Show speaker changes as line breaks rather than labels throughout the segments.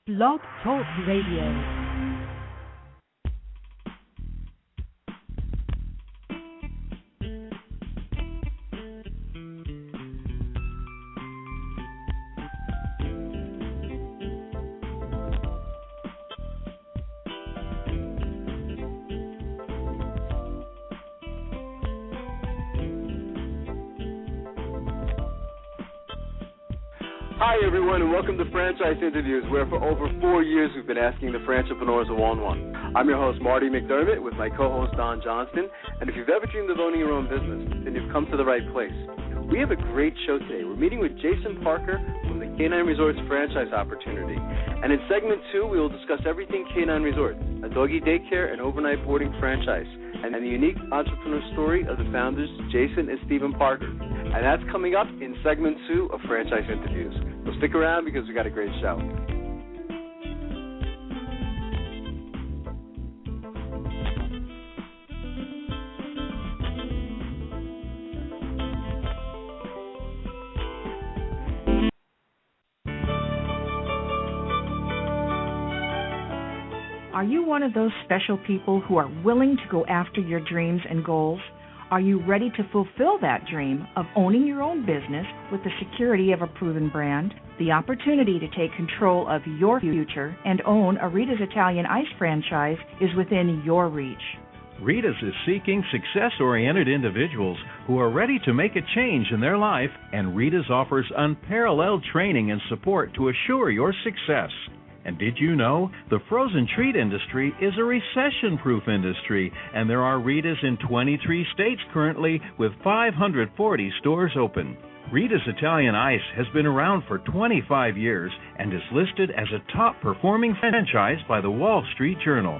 Blog Talk Radio.
Hi, everyone, and welcome to Franchise Interviews, where for over 4 years we've been asking the franchipreneurs a one-on-one. I'm your host, Marty McDermott, with my co-host, Don Johnston, and if you've ever dreamed of owning your own business, then you've come to the right place. We have a great show today. We're meeting with Jason Parker from the K-9 Resorts franchise opportunity, and in segment 2, we will discuss everything K-9 Resorts, a doggie daycare and overnight boarding franchise, and the unique entrepreneur story of the founders, Jason and Stephen Parker. And that's coming up in segment 2 of Franchise Interviews. So stick around because we got a great show.
Are you one of those special people who are willing to go after your dreams and goals? Are you ready to fulfill that dream of owning your own business with the security of a proven brand? The opportunity to take control of your future and own a Rita's Italian Ice franchise is within your reach.
Rita's is seeking success-oriented individuals who are ready to make a change in their life, and Rita's offers unparalleled training and support to assure your success. And did you know the frozen treat industry is a recession-proof industry, and there are Rita's in 23 states currently with 540 stores open. Rita's Italian Ice has been around for 25 years and is listed as a top-performing franchise by the Wall Street Journal.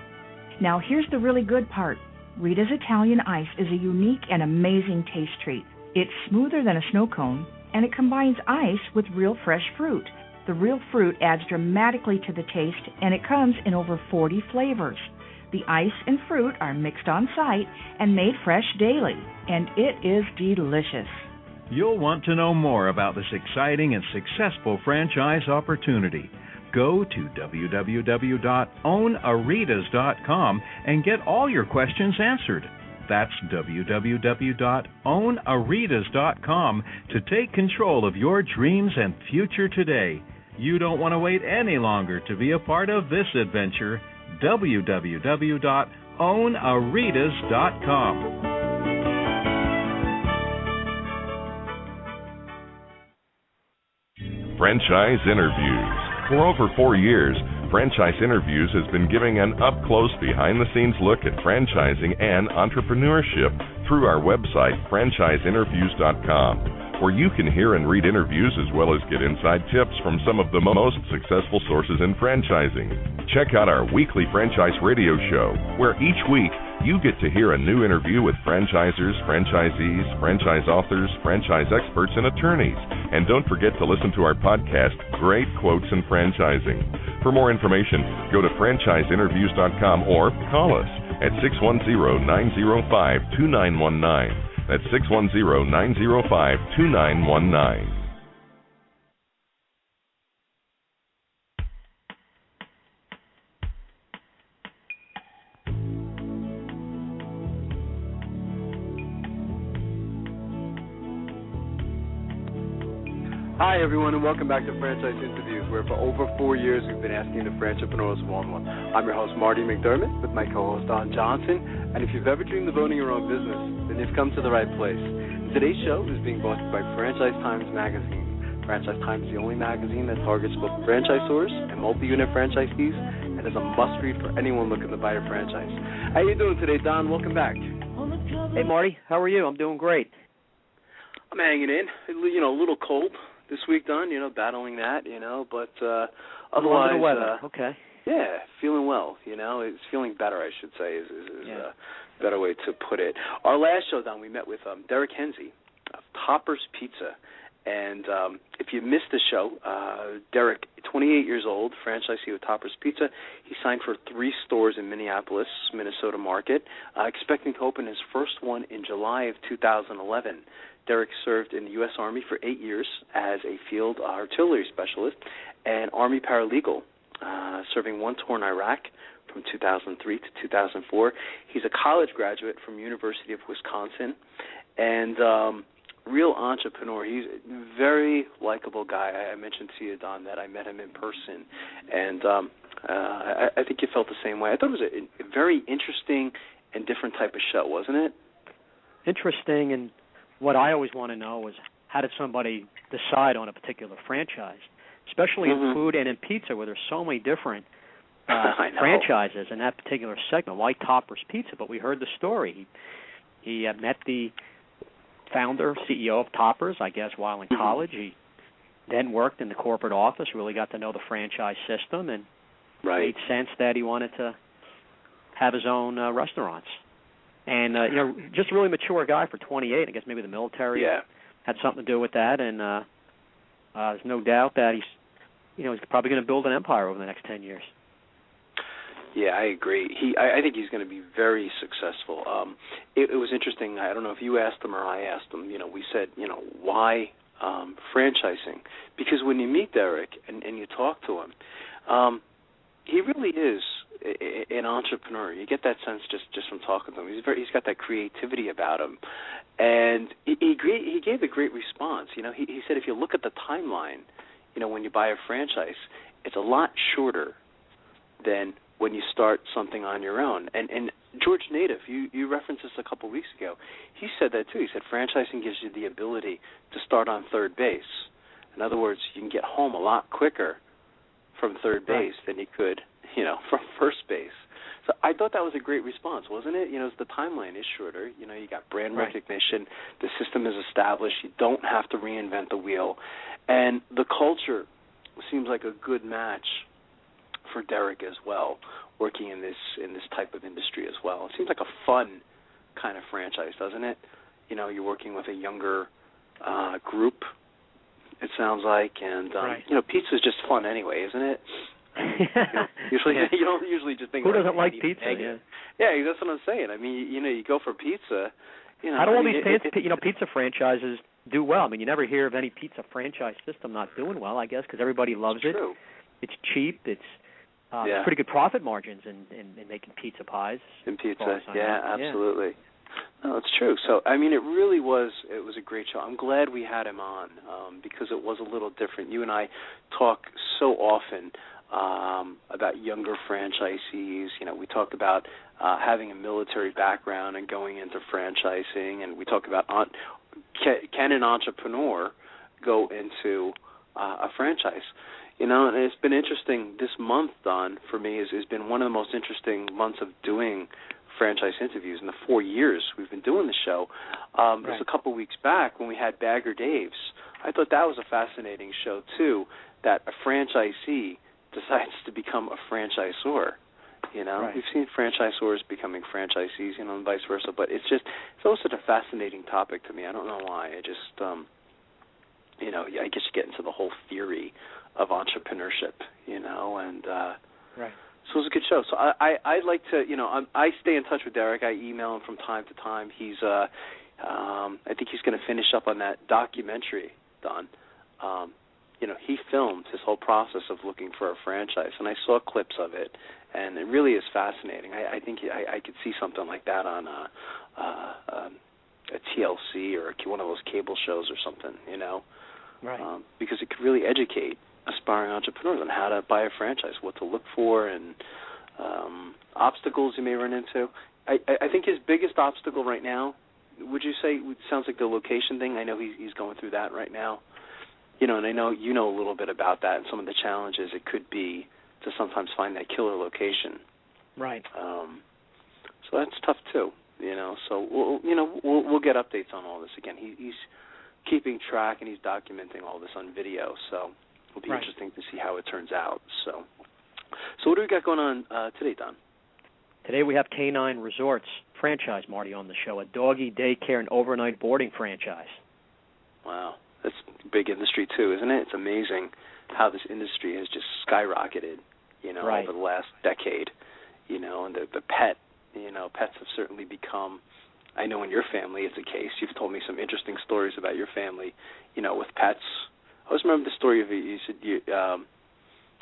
Now here's the really good part. Rita's Italian Ice is a unique and amazing taste treat. It's smoother than a snow cone, and it combines ice with real fresh fruit. The real fruit adds dramatically to the taste, and it comes in over 40 flavors. The ice and fruit are mixed on site and made fresh daily, and it is delicious.
You'll want to know more about this exciting and successful franchise opportunity. Go to www.ownaritas.com and get all your questions answered. That's www.ownaritas.com to take control of your dreams and future today. You don't want to wait any longer to be a part of this adventure. www.ownaritas.com.
Franchise Interviews. For over 4 years, Franchise Interviews has been giving an up-close, behind-the-scenes look at franchising and entrepreneurship through our website, franchiseinterviews.com, where you can hear and read interviews as well as get inside tips from some of the most successful sources in franchising. Check out our weekly franchise radio show, where each week you get to hear a new interview with franchisers, franchisees, franchise authors, franchise experts, and attorneys. And don't forget to listen to our podcast, Great Quotes in Franchising. For more information, go to franchiseinterviews.com or call us at 610-905-2919. That's 610-905-2919.
Hi, everyone, and welcome back to Franchise Interviews, where for over 4 years we've been asking the franchipreneurs one-on-one. I'm your host, Marty McDermott, with my co-host, Don Johnson, and if you've ever dreamed of owning your own business, then you've come to the right place. Today's show is being brought to you by Franchise Times Magazine. Franchise Times is the only magazine that targets both franchisors and multi-unit franchisees, and is a must-read for anyone looking to buy a franchise. How you doing today, Don? Welcome back.
Hey, Marty. How are you? I'm doing great.
I'm hanging in. A little cold this week, Don, battling that, but otherwise,
under the weather. Okay.
Yeah, feeling well, it's feeling better, I should say, is a better way to put it. Our last show, Don, we met with Derek Henze of Topper's Pizza, and if you missed the show, Derek, 28 years old, franchisee with Topper's Pizza, he signed for 3 stores in Minneapolis, Minnesota market, expecting to open his first one in July of 2011. Derek served in the U.S. Army for 8 years as a field artillery specialist and Army paralegal. serving one tour in Iraq from 2003 to 2004. He's a college graduate from University of Wisconsin, and real entrepreneur. He's a very likable guy. I mentioned to you, Don, that I met him in person, and I think you felt the same way. I thought it was a very interesting and different type of show, wasn't it?
Interesting, and what I always want to know is how did somebody decide on a particular franchise, especially in food and in pizza, where there's so many different franchises in that particular segment. Why Topper's Pizza? But we heard the story. He met the founder, CEO of Topper's, I guess, while in college. He then worked in the corporate office, really got to know the franchise system, and made sense that he wanted to have his own restaurants. And, just a really mature guy for 28. I guess maybe the military had something to do with that. And there's no doubt that he's probably going to build an empire over the next 10 years.
Yeah, I agree. I think he's going to be very successful. It was interesting. I don't know if you asked him or I asked him. We said, why franchising? Because when you meet Derek and you talk to him, he really is an entrepreneur. You get that sense just from talking to him. He's got that creativity about him, and he gave a great response. He said if you look at the timeline, when you buy a franchise, it's a lot shorter than when you start something on your own. And George Native, you referenced this a couple weeks ago. He said that too. He said franchising gives you the ability to start on third base. In other words, you can get home a lot quicker from third base than you could, from first base. So I thought that was a great response, wasn't it? The timeline is shorter. You got brand recognition. The system is established. You don't have to reinvent the wheel. And the culture seems like a good match for Derek as well, working in this type of industry as well. It seems like a fun kind of franchise, doesn't it? You're working with a younger group, it sounds like, and pizza is just fun anyway, isn't it? Usually, you don't usually just think.
Who doesn't like pizza?
Yeah, that's what I'm saying. I mean, you go for pizza.
How do all these pizza franchises do well? I mean, you never hear of any pizza franchise system not doing well. I guess because everybody loves it.
True.
It's cheap. It's pretty good profit margins in making pizza pies.
In pizza, absolutely. No, it's true. So, I mean, it was a great show. I'm glad we had him on because it was a little different. You and I talk so often about younger franchisees. We talked about having a military background and going into franchising, and we talk about can an entrepreneur go into a franchise. And it's been interesting this month, Don, for me, has been one of the most interesting months of doing franchise interviews in the 4 years we've been doing the show. It was a couple weeks back when we had Bagger Dave's. I thought that was a fascinating show, too, that a franchisee decides to become a franchisor. We've seen franchisors becoming franchisees, and vice versa, but it's always such a fascinating topic to me. I don't know why. I just, I guess you get into the whole theory of entrepreneurship, and so it was a good show. So I'd like to, I stay in touch with Derek. I email him from time to time. He's, I think he's going to finish up on that documentary, Don. He filmed his whole process of looking for a franchise, and I saw clips of it, and it really is fascinating. I think I could see something like that on a TLC or one of those cable shows or something, because it could really educate aspiring entrepreneurs on how to buy a franchise, what to look for, and obstacles you may run into. I think his biggest obstacle right now, would you say, sounds like the location thing? I know he's going through that right now. And I know you know a little bit about that and some of the challenges it could be to sometimes find that killer location.
Right.
So that's tough too. So we'll get updates on all this. Again, he's keeping track and he's documenting all this on video. So it'll be interesting to see how it turns out. So what do we got going on today, Don?
Today we have K-9 Resorts franchise, Marty, on the show, a doggie daycare and overnight boarding franchise. Wow.
That's a big industry, too, isn't it? It's amazing how this industry has just skyrocketed, over the last decade, and the pets have certainly become, I know in your family it's a case. You've told me some interesting stories about your family, with pets. I always remember the story of you said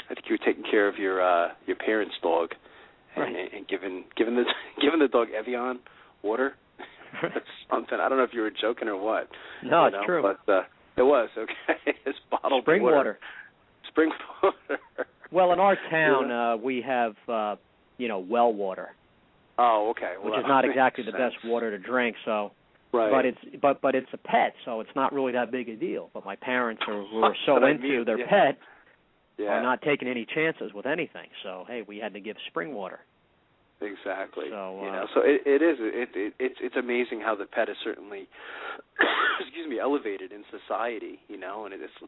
I think you were taking care of your parents' dog, and,
right.
and giving the dog Evian water. That's something. I don't know if you were joking or what.
No, it's true.
But it was okay. It's bottled
spring water.
Spring water.
Well, in our town, we have well water.
Oh, okay.
Which is not exactly the best water to drink. So,
right.
But it's a pet, so it's not really that big a deal. But my parents who were so into their pet are not taking any chances with anything. So hey, we had to give spring water.
Exactly.
So
so it's amazing how the pet is certainly elevated in society, and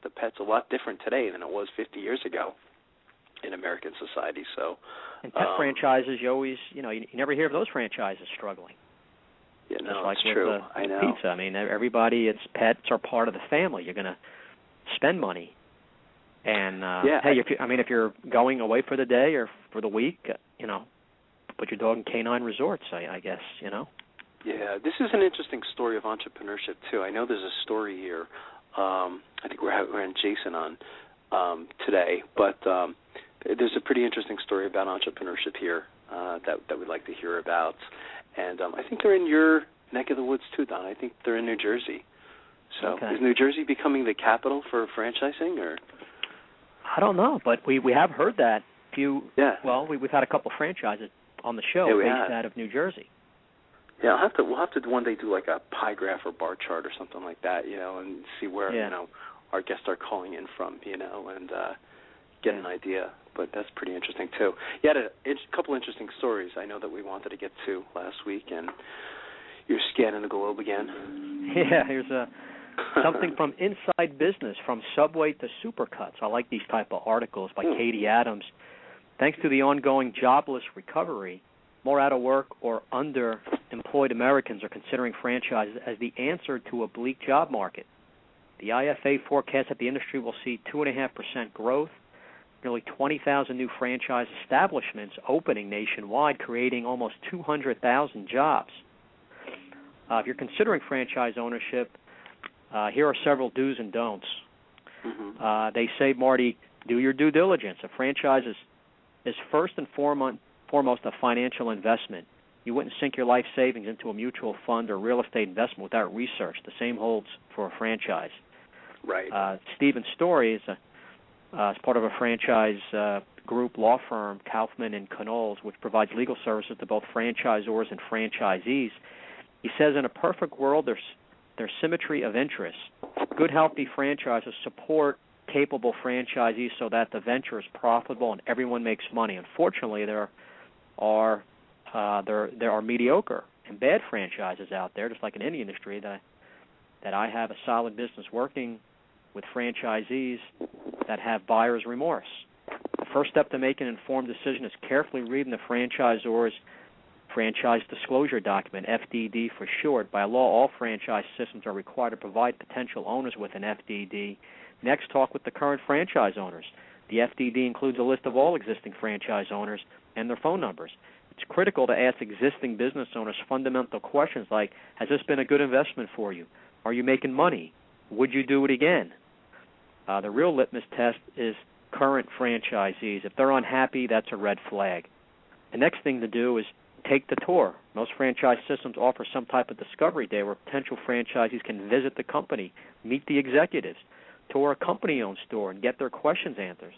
the pet's a lot different today than it was 50 years ago in American society. So
and pet franchises, you always you never hear of those franchises struggling.
Yeah, no,
like
it's
with
true. I know.
Pizza. I mean, everybody, its pets are part of the family. You're going to spend money. And hey, if you're going away for the day or for the week, put your dog in K-9 resorts, I guess,
Yeah, this is an interesting story of entrepreneurship, too. I know there's a story here. I think we're having Jason on today, but there's a pretty interesting story about entrepreneurship here that we'd like to hear about. And I think they're in your neck of the woods, too, Don. I think they're in New Jersey. So is New Jersey becoming the capital for franchising, or?
I don't know, but we have heard that. Well, we've had a couple franchises on the show based out of New Jersey.
Yeah, we'll have to one day do like a pie graph or bar chart or something like that, and see where our guests are calling in from, and get an idea. But that's pretty interesting too. You had a couple interesting stories I know that we wanted to get to last week, and you're scanning the globe again.
Yeah, here's something from Inside Business, from Subway to Supercuts. I like these type of articles by Katie Adams. Thanks to the ongoing jobless recovery, more out-of-work or underemployed Americans are considering franchises as the answer to a bleak job market. The IFA forecasts that the industry will see 2.5% growth, nearly 20,000 new franchise establishments opening nationwide, creating almost 200,000 jobs. If you're considering franchise ownership, here are several do's and don'ts. Mm-hmm. They say, Marty, do your due diligence. A franchise is first and foremost a financial investment. You wouldn't sink your life savings into a mutual fund or real estate investment without research. The same holds for a franchise.
Right.
Stephen Story is part of a franchise group law firm, Kaufman and Knowles, which provides legal services to both franchisors and franchisees. He says, in a perfect world, there's symmetry of interest. Good, healthy franchises support capable franchisees so that the venture is profitable and everyone makes money. Unfortunately, there are mediocre and bad franchises out there, just like in any industry, that I have a solid business working with franchisees that have buyer's remorse. The first step to make an informed decision is carefully reading the franchisor's franchise disclosure document, FDD for short. By law, all franchise systems are required to provide potential owners with an FDD. Next, talk with the current franchise owners. The FDD includes a list of all existing franchise owners and their phone numbers. It's critical to ask existing business owners fundamental questions like, has this been a good investment for you? Are you making money? Would you do it again? The real litmus test is current franchisees. If they're unhappy, that's a red flag. The next thing to do is take the tour. Most franchise systems offer some type of discovery day where potential franchisees can visit the company, meet the executives, tour a company-owned store, and get their questions answered.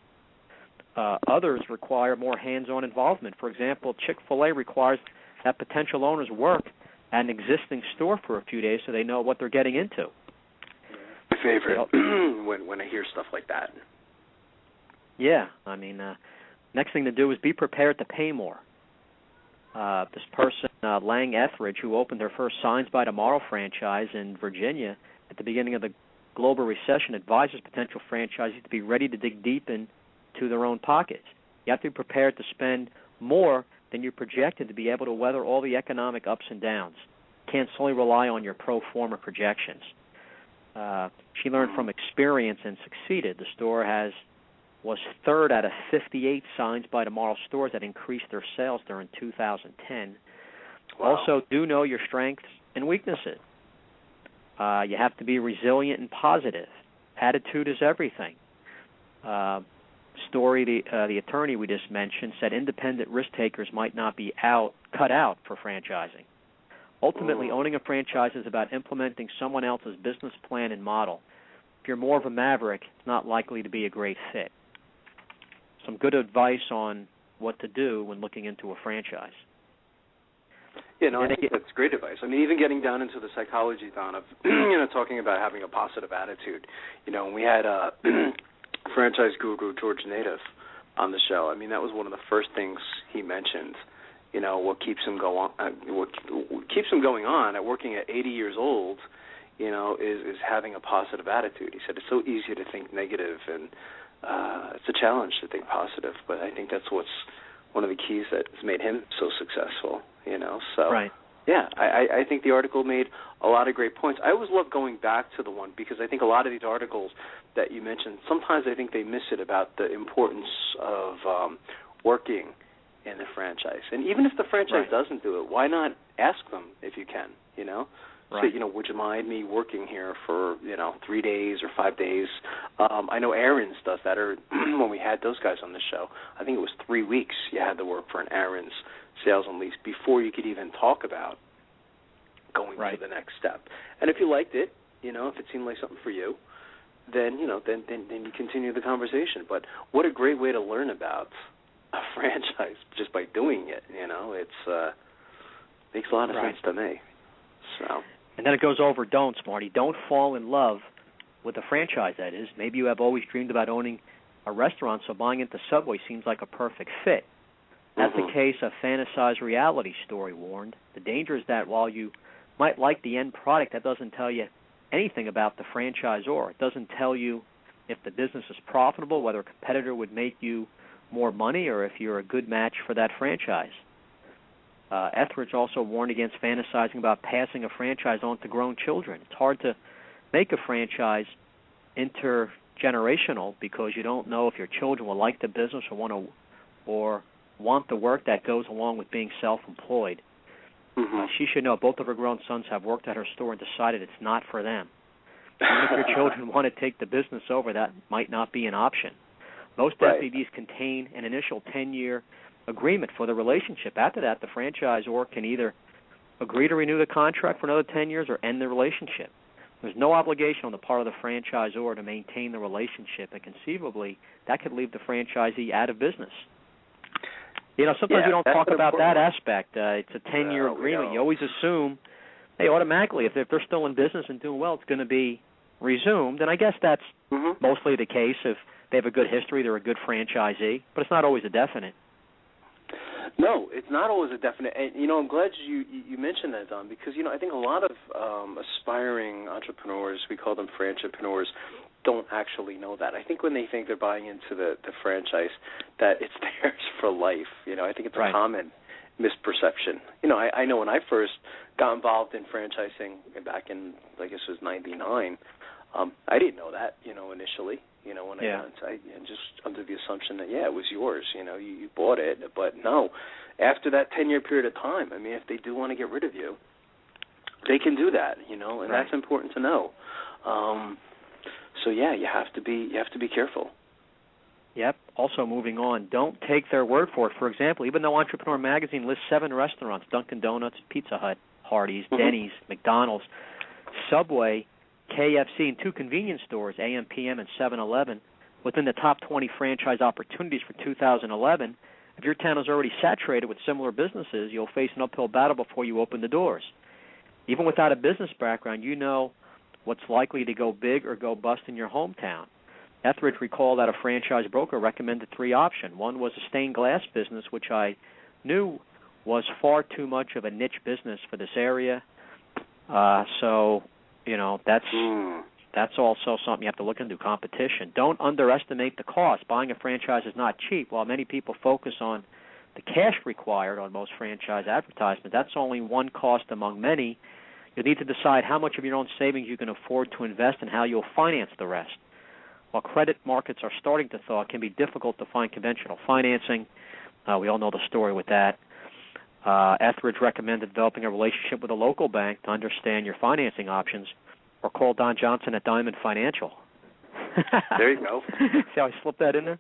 Others require more hands-on involvement. For example, Chick-fil-A requires that potential owners work at an existing store for a few days so they know what they're getting into.
My favorite when I hear stuff like that.
Yeah, I mean, next thing to do is be prepared to pay more. This person, Lang Etheridge, who opened their first Signs by Tomorrow franchise in Virginia at the beginning of the global recession, advises potential franchisees to be ready to dig deep into their own pockets. You have to be prepared to spend more than you projected to be able to weather all the economic ups and downs. You can't solely rely on your pro forma projections. She learned from experience and succeeded. The store was third out of 58 Signs by Tomorrow stores that increased their sales during 2010.
Wow.
Also, do know your strengths and weaknesses. You have to be resilient and positive. Attitude is everything. story, the attorney we just mentioned said independent risk takers might not be cut out for franchising. Ultimately, owning a franchise is about implementing someone else's business plan and model. If you're more of a maverick, it's not likely to be a great fit. Some good advice on what to do when looking into a franchise.
Yeah, no, I think that's great advice. I mean, even getting down into the psychology, Don, of talking about having a positive attitude. We had franchise guru George Native on the show. I mean, that was one of the first things he mentioned. What keeps him going on at working at 80 years old, is having a positive attitude. He said it's so easy to think negative, and it's a challenge to think positive. But I think that's what's one of the keys that has made him so successful. So
right.
Yeah, I think the article made a lot of great points. I always love going back to the one because I think a lot of these articles that you mentioned, sometimes I think they miss it about the importance of working in the franchise. And even if the franchise doesn't do it, why not ask them if you can,
Right.
So, would you mind me working here for, 3 days or 5 days? I know Aaron's does that, or when we had those guys on the show, I think it was 3 weeks you had to work for an Aaron's sales and lease before you could even talk about going to the next step. And if you liked it, if it seemed like something for you, then, then you continue the conversation. But what a great way to learn about a franchise just by doing it, it's makes a lot of sense to me. So.
And then it goes over don'ts, Marty. Don't fall in love with a franchise, that is. Maybe you have always dreamed about owning a restaurant, so buying into Subway seems like a perfect fit. That's the case of fantasized reality story warned. The danger is that while you might like the end product, that doesn't tell you anything about the franchisor. It doesn't tell you if the business is profitable, whether a competitor would make you more money, or if you're a good match for that franchise. Etheridge also warned against fantasizing about passing a franchise on to grown children. It's hard to make a franchise intergenerational because you don't know if your children will like the business or want the work that goes along with being self-employed. She should know both of her grown sons have worked at her store and decided it's not for them. Even if your children want to take the business over, that might not be an option. Most FBBs contain an initial 10-year agreement for the relationship. After that, the franchisor can either agree to renew the contract for another 10 years or end the relationship. There's no obligation on the part of the franchisor to maintain the relationship, and conceivably, that could leave the franchisee out of business. Sometimes we don't talk about that aspect. It's a 10-year agreement. You always assume, hey, automatically, if they're still in business and doing well, it's going to be resumed. And I guess that's mostly the case. If they have a good history, they're a good franchisee. But it's not always a definite.
No, it's not always a definite. And, I'm glad you mentioned that, Don, because, I think a lot of aspiring entrepreneurs, we call them franchipreneurs, don't actually know that. I think when they think they're buying into the franchise, that it's theirs for life. I think it's a common misperception. I know when I first got involved in franchising back in, I guess it was 99, I didn't know that, initially. When I got into it, and just under the assumption that, it was yours, you bought it. But no, after that 10-year period of time, I mean, if they do want to get rid of you, they can do that, and that's important to know. So, you have to be careful.
Yep. Also moving on, don't take their word for it. For example, even though Entrepreneur Magazine lists 7 restaurants, Dunkin' Donuts, Pizza Hut, Hardee's, Denny's, McDonald's, Subway, KFC, and 2 convenience stores, AM, PM, and 7-Eleven, within the top 20 franchise opportunities for 2011, if your town is already saturated with similar businesses, you'll face an uphill battle before you open the doors. Even without a business background, you know what's likely to go big or go bust in your hometown. Etheridge recalled that a franchise broker recommended 3 options. One was a stained glass business, which I knew was far too much of a niche business for this area. That's also something you have to look into, competition. Don't underestimate the cost. Buying a franchise is not cheap. While many people focus on the cash required on most franchise advertisements, that's only one cost among many. You'll need to decide how much of your own savings you can afford to invest and how you'll finance the rest. While credit markets are starting to thaw, it can be difficult to find conventional financing. We all know the story with that. Etheridge recommended developing a relationship with a local bank to understand your financing options, or call Don Johnson at Diamond Financial.
There you go.
See how I slipped that in there?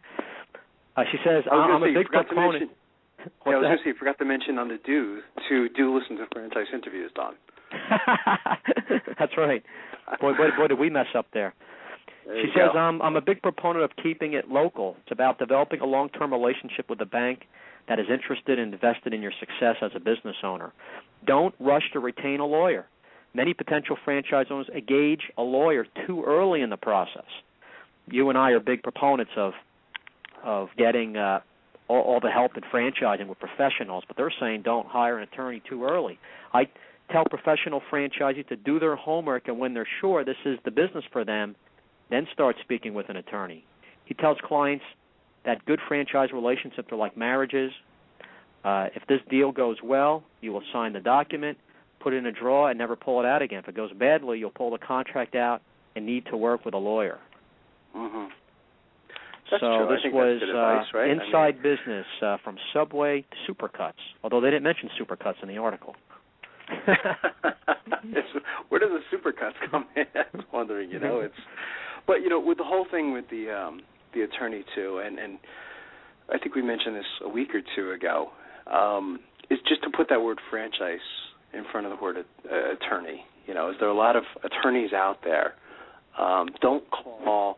She says, I'm a big proponent.
I was going to say, you forgot to mention on the do listen to franchise interviews, Don.
That's right. Boy, did we mess up there. She says, I'm a big proponent of keeping it local. It's about developing a long-term relationship with a bank that is interested and invested in your success as a business owner. Don't rush to retain a lawyer. Many potential franchise owners engage a lawyer too early in the process. You and I are big proponents of getting all the help in franchising with professionals, but they're saying don't hire an attorney too early. I tell professional franchisees to do their homework, and when they're sure this is the business for them, then start speaking with an attorney. He tells clients that good franchise relationships are like marriages. If this deal goes well, you will sign the document, put it in a drawer, and never pull it out again. If it goes badly, you'll pull the contract out and need to work with a lawyer.
Mm-hmm.
So
true.
this was
advice, right?
inside business from Subway to Supercuts, although they didn't mention Supercuts in the article.
Where does the Supercuts come in? I was wondering, But, with the whole thing with the attorney, too, and I think we mentioned this a week or two ago, is just to put that word franchise in front of the word attorney. Is there are a lot of attorneys out there. Don't call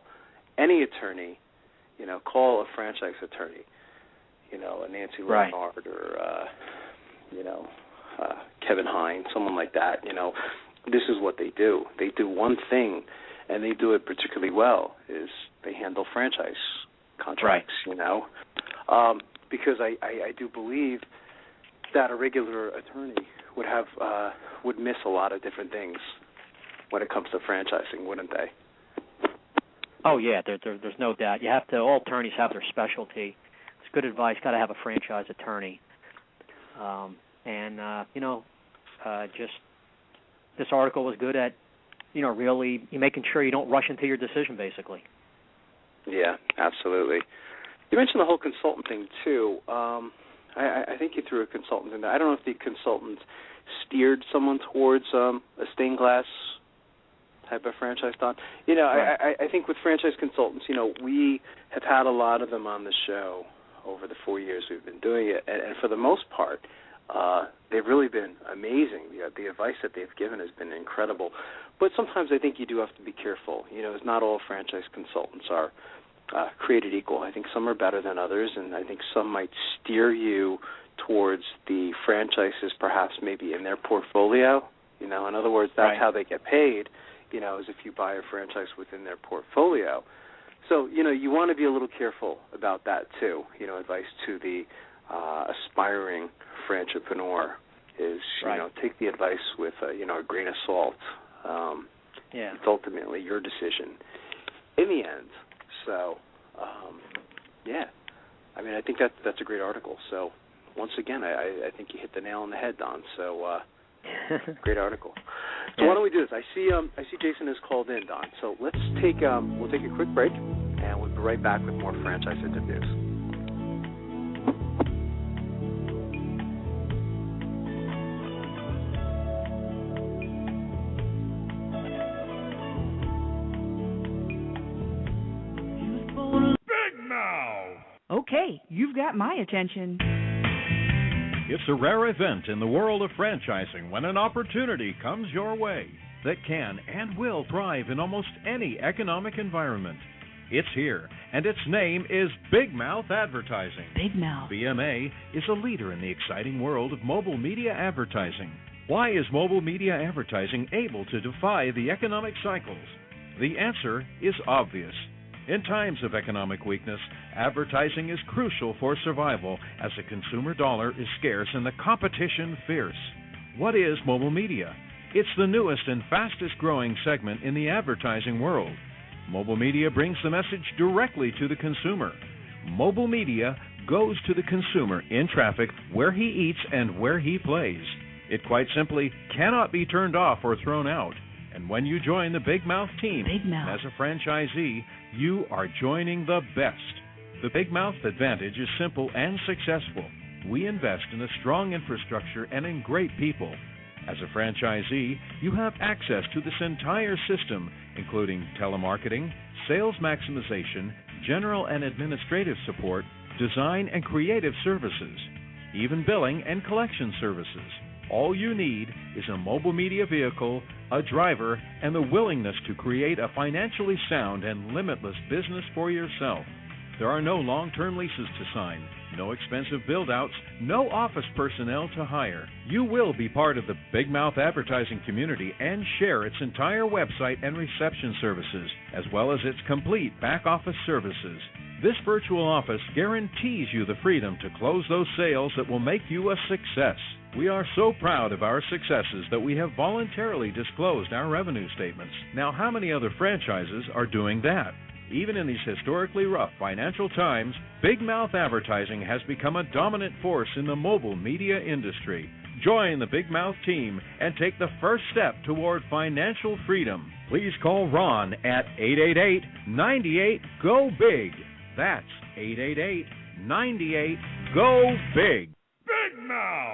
any attorney, call a franchise attorney, a Nancy Leonard or, Kevin Hines, someone like that. This is what they do. They do one thing, and they do it particularly well, is they handle franchise contracts, because I do believe that a regular attorney would miss a lot of different things when it comes to franchising, wouldn't they?
Oh, yeah, there's no doubt. All attorneys have their specialty. It's good advice, got to have a franchise attorney. Just this article was good at, really making sure you don't rush into your decision, basically.
Yeah, absolutely. You mentioned the whole consultant thing, too. I think you threw a consultant in there. I don't know if the consultant steered someone towards a stained glass type of franchise, Don. Right. I think with franchise consultants, we have had a lot of them on the show over the 4 years we've been doing it, and for the most part, they've really been amazing. The advice that they've given has been incredible. But sometimes I think you do have to be careful. It's not all franchise consultants are created equal. I think some are better than others, and I think some might steer you towards the franchises perhaps maybe in their portfolio. In other words, that's how they get paid, is if you buy a franchise within their portfolio. So, you want to be a little careful about that too. Advice to the aspiring franchipreneur is, take the advice with, a grain of salt. It's ultimately your decision in the end. So, I think that's a great article. So, once again, I think you hit the nail on the head, Don. So, great article. So why don't we do this? I see Jason has called in, Don. So we'll take a quick break, and we'll be right back with more franchise interviews.
Okay, you've got my attention.
It's a rare event in the world of franchising when an opportunity comes your way that can and will thrive in almost any economic environment. It's here, and its name is Big Mouth Advertising.
Big Mouth.
BMA is a leader in the exciting world of mobile media advertising. Why is mobile media advertising able to defy the economic cycles? The answer is obvious. In times of economic weakness, advertising is crucial for survival as the consumer dollar is scarce and the competition fierce. What is mobile media? It's the newest and fastest growing segment in the advertising world. Mobile media brings the message directly to the consumer. Mobile media goes to the consumer in traffic where he eats and where he plays. It quite simply cannot be turned off or thrown out. And when you join the Big Mouth team as a franchisee, you are joining the best. The Big Mouth advantage is simple and successful. We invest in a strong infrastructure and in great people. As a franchisee, you have access to this entire system, including telemarketing, sales maximization, general and administrative support, design and creative services, even billing and collection services. All you need is a mobile media vehicle, a driver, and the willingness to create a financially sound and limitless business for yourself. There are no long-term leases to sign, no expensive build-outs, no office personnel to hire. You will be part of the Big Mouth advertising community and share its entire website and reception services, as well as its complete back-office services. This virtual office guarantees you the freedom to close those sales that will make you a success. We are so proud of our successes that we have voluntarily disclosed our revenue statements. Now, how many other franchises are doing that? Even in these historically rough financial times, Big Mouth Advertising has become a dominant force in the mobile media industry. Join the Big Mouth team and take the first step toward financial freedom. Please call Ron at 888-98-GO-BIG. That's 888-98-GO-BIG. Big Mouth!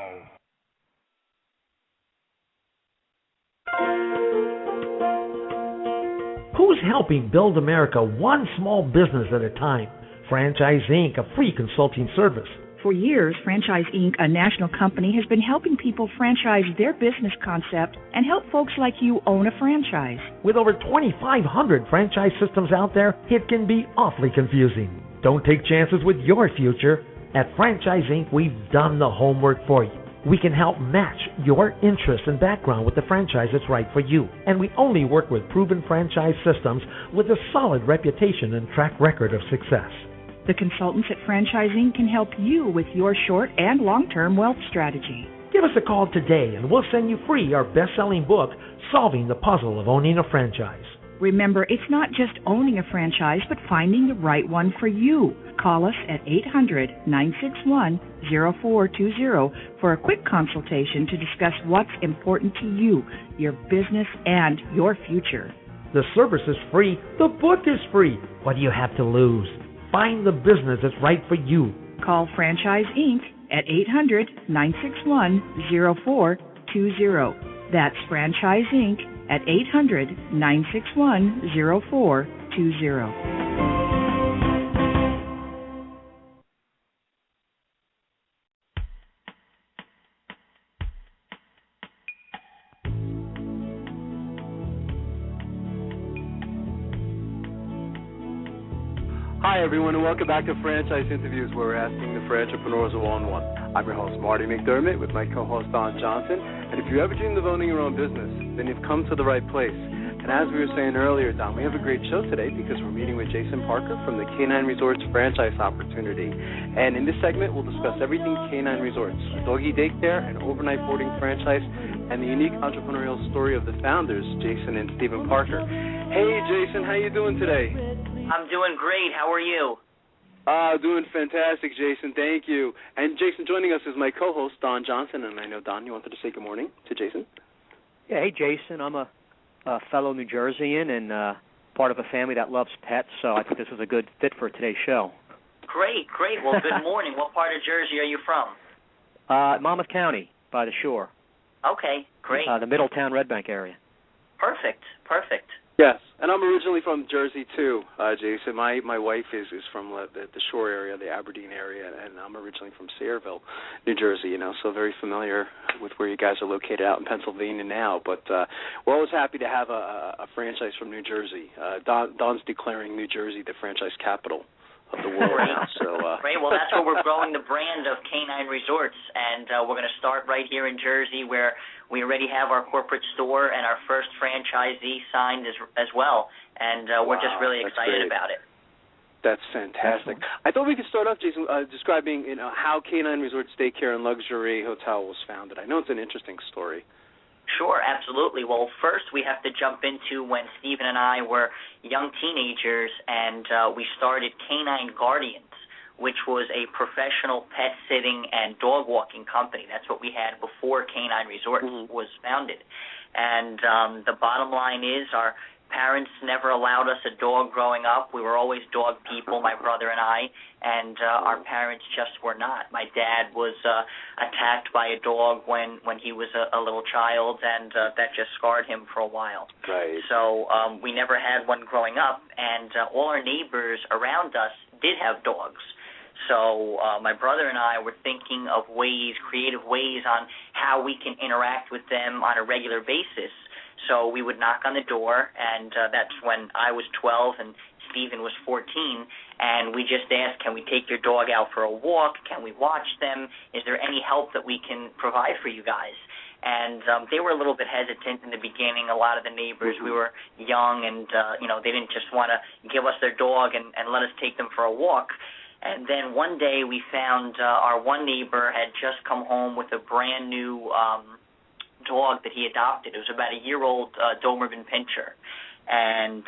Who's helping build America one small business at a time? Franchise Inc., a free consulting service.
For years, Franchise Inc., a national company, has been helping people franchise their business concept and help folks like you own a franchise.
With over 2,500 franchise systems out there, it can be awfully confusing. Don't take chances with your future. At Franchise Inc., we've done the homework for you. We can help match your interest and background with the franchise that's right for you. And we only work with proven franchise systems with a solid reputation and track record of success.
The consultants at Franchise Inc. can help you with your short and long-term wealth strategy.
Give us a call today and we'll send you free our best-selling book, Solving the Puzzle of Owning a Franchise.
Remember, it's not just owning a franchise, but finding the right one for you. Call us at 800-961-0420 for a quick consultation to discuss what's important to you, your business, and your future.
The service is free. The book is free. What do you have to lose? Find the business that's right for you.
Call Franchise Inc. at 800-961-0420. That's Franchise Inc. at 800-961-0420.
Hi, everyone, and welcome back to Franchise Interviews, where we're asking the entrepreneurs of one-on-one. I'm your host, Marty McDermott, with my co-host, Don Johnson. And if you ever dreamed of owning your own business, then you've come to the right place. And as we were saying earlier, Don, we have a great show today because we're meeting with Jason Parker from the K-9 Resorts franchise opportunity. And in this segment, we'll discuss everything K-9 Resorts, a doggie daycare and overnight boarding franchise, and the unique entrepreneurial story of the founders, Jason and Stephen Parker. Hey, Jason, how you doing today?
I'm doing great. How are you?
Doing fantastic, Jason. Thank you. And Jason, joining us is my co-host, Don Johnson. And I know, Don, you wanted to say good morning to Jason?
Yeah, hey, Jason. I'm a fellow New Jerseyan and part of a family that loves pets, so I think this was a good fit for today's show.
Great. Well, good morning. What part of Jersey are you from?
Monmouth County, by the shore.
Okay, great.
The Middletown, Red Bank area.
Perfect.
Yes, and I'm originally from Jersey too, Jason. My wife is from the shore area, the Aberdeen area, and I'm originally from Sayreville, New Jersey. So very familiar with where you guys are located out in Pennsylvania now. But we're always happy to have a franchise from New Jersey. Don's declaring New Jersey the franchise capital of the world now. So
great. Well, that's where we're growing the brand of K-9 Resorts, and we're going to start right here in Jersey, where we already have our corporate store and our first franchisee signed as well, and we're just really excited about it.
That's fantastic. Excellent. I thought we could start off, Jason, describing how K-9 Resorts Daycare and Luxury Hotel was founded. I know it's an interesting story.
Sure, absolutely. Well, first we have to jump into when Stephen and I were young teenagers, and we started K-9 Guardians, which was a professional pet sitting and dog walking company. That's what we had before K-9 Resorts was founded. And the bottom line is our parents never allowed us a dog growing up. We were always dog people, my brother and I, and our parents just were not. My dad was attacked by a dog when he was a little child, and that just scarred him for a while.
Right.
So we never had one growing up, and all our neighbors around us did have dogs. So my brother and I were thinking of creative ways on how we can interact with them on a regular basis. So we would knock on the door, and that's when I was 12 and Stephen was 14, and we just asked, can we take your dog out for a walk? Can we watch them? Is there any help that we can provide for you guys? And they were a little bit hesitant in the beginning. A lot of the neighbors, we were young, and they didn't just want to give us their dog and let us take them for a walk. And then one day we found our one neighbor had just come home with a brand new dog that he adopted. It was about a year-old Doberman Pinscher. And,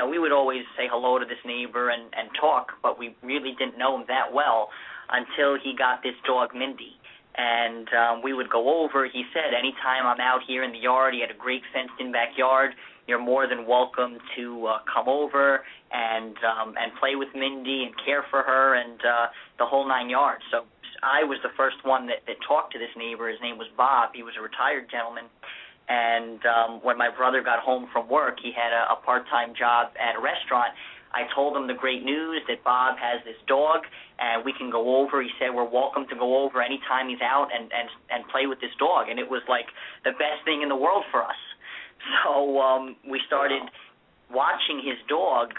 we would always say hello to this neighbor and talk, but we really didn't know him that well until he got this dog, Mindy. And we would go over. He said, anytime I'm out here in the yard, he had a great fenced-in backyard, you're more than welcome to come over and play with Mindy and care for her and the whole 9 yards. So I was the first one that talked to this neighbor. His name was Bob. He was a retired gentleman. And when my brother got home from work, he had a part-time job at a restaurant. I told him the great news that Bob has this dog, and we can go over. He said we're welcome to go over anytime he's out and play with this dog. And it was like the best thing in the world for us. So we started watching his dog,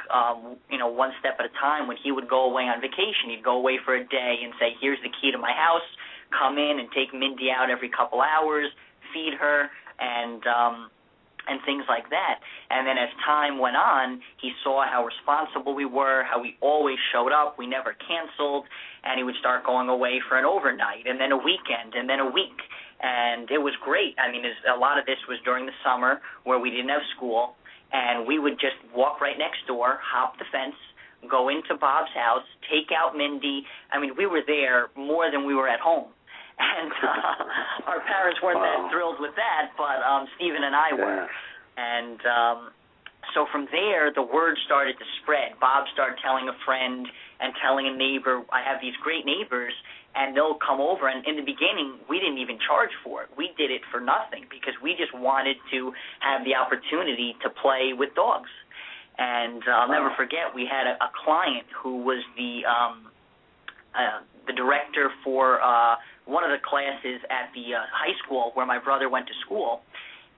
one step at a time. When he would go away on vacation, he'd go away for a day and say, here's the key to my house. Come in and take Mindy out every couple hours, feed her, and things like that. And then as time went on, he saw how responsible we were, how we always showed up, we never canceled, and he would start going away for an overnight, and then a weekend, and then a week. And it was great. I mean, a lot of this was during the summer where we didn't have school, and we would just walk right next door, hop the fence, go into Bob's house, take out Mindy. I mean, we were there more than we were at home. And our parents weren't that thrilled with that, but Stephen and I were. And so from there, the word started to spread. Bob started telling a friend and telling a neighbor, I have these great neighbors, and they'll come over. And in the beginning, we didn't even charge for it. We did it for nothing because we just wanted to have the opportunity to play with dogs. And I'll never forget, we had a client who was the director for one of the classes at the high school where my brother went to school,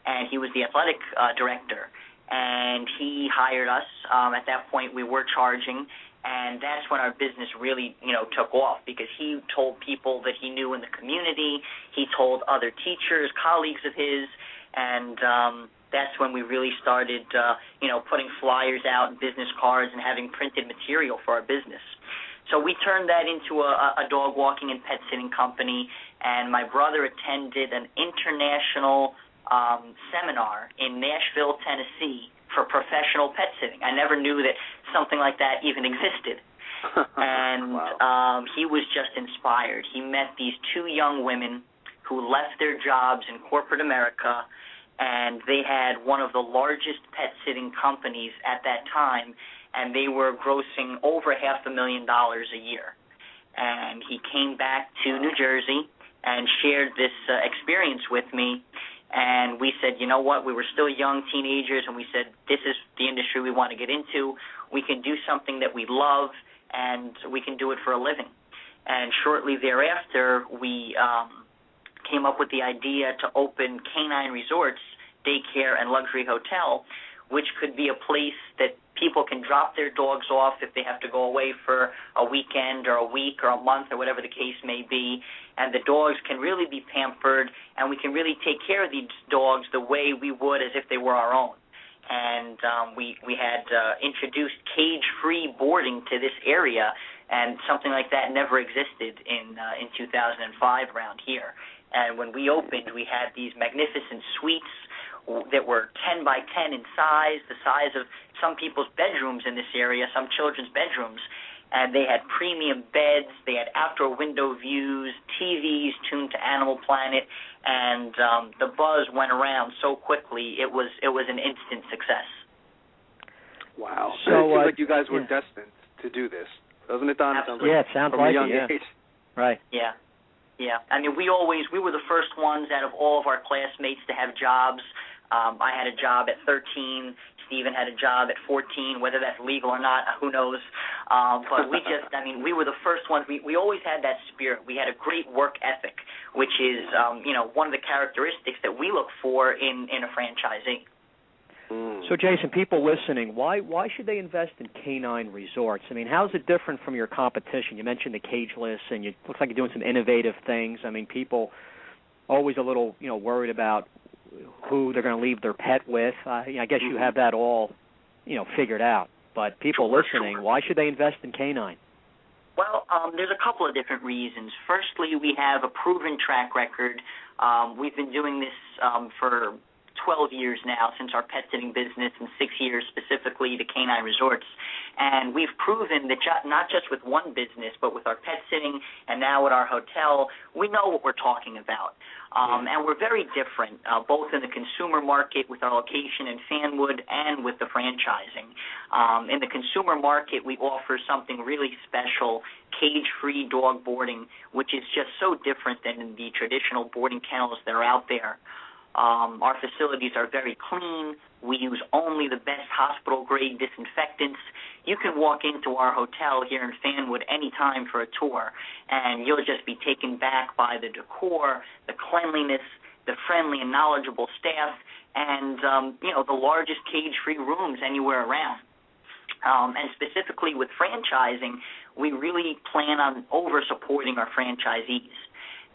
and he was the athletic director. And he hired us. At that point, we were charging, and that's when our business really, took off because he told people that he knew in the community. He told other teachers, colleagues of his, and that's when we really started, putting flyers out and business cards and having printed material for our business. So we turned that into a dog walking and pet sitting company, and my brother attended an international seminar in Nashville, Tennessee for professional pet sitting. I never knew that something like that even existed. And he was just inspired. He met these two young women who left their jobs in corporate America, and they had one of the largest pet sitting companies at that time, and they were grossing over $500,000 a year. And he came back to New Jersey and shared this experience with me, and we said, you know what, we were still young teenagers, and we said, this is the industry we want to get into. We can do something that we love, and we can do it for a living. And shortly thereafter, we came up with the idea to open K-9 Resorts Daycare and Luxury Hotel, which could be a place that people can drop their dogs off if they have to go away for a weekend or a week or a month or whatever the case may be, and the dogs can really be pampered, and we can really take care of these dogs the way we would as if they were our own. And we had introduced cage-free boarding to this area, and something like that never existed in 2005 around here. And when we opened, we had these magnificent suites that were 10 by 10 in size, the size of some people's bedrooms in this area, some children's bedrooms. And they had premium beds, they had outdoor window views, TVs tuned to Animal Planet, and the buzz went around so quickly, it was an instant success.
Wow. So it seems like you guys were destined to do this, doesn't it, Don?
Absolutely. It sounds
like
a young
age.
Right.
Yeah. I mean, we were the first ones out of all of our classmates to have jobs. I had a job at 13. Stephen had a job at 14. Whether that's legal or not, who knows? But we were the first ones. We always had that spirit. We had a great work ethic, which is, one of the characteristics that we look for in a franchisee.
So, Jason, people listening, why should they invest in K-9 Resorts? I mean, how is it different from your competition? You mentioned the cageless, and it looks like you're doing some innovative things. I mean, people always a little, worried about who they're going to leave their pet with. I guess you have that all, figured out. But people listening, why should they invest in K-9?
Well, there's a couple of different reasons. Firstly, we have a proven track record. We've been doing this for 12 years now, since our pet sitting business, and 6 years specifically to K-9 Resorts. And we've proven that not just with one business, but with our pet sitting and now at our hotel, we know what we're talking about. And we're very different, both in the consumer market with our location in Fanwood and with the franchising. In the consumer market, we offer something really special, cage-free dog boarding, which is just so different than the traditional boarding kennels that are out there. Our facilities are very clean. We use only the best hospital-grade disinfectants. You can walk into our hotel here in Fanwood anytime for a tour, and you'll just be taken back by the decor, the cleanliness, the friendly and knowledgeable staff, and, the largest cage-free rooms anywhere around. And specifically with franchising, we really plan on over-supporting our franchisees.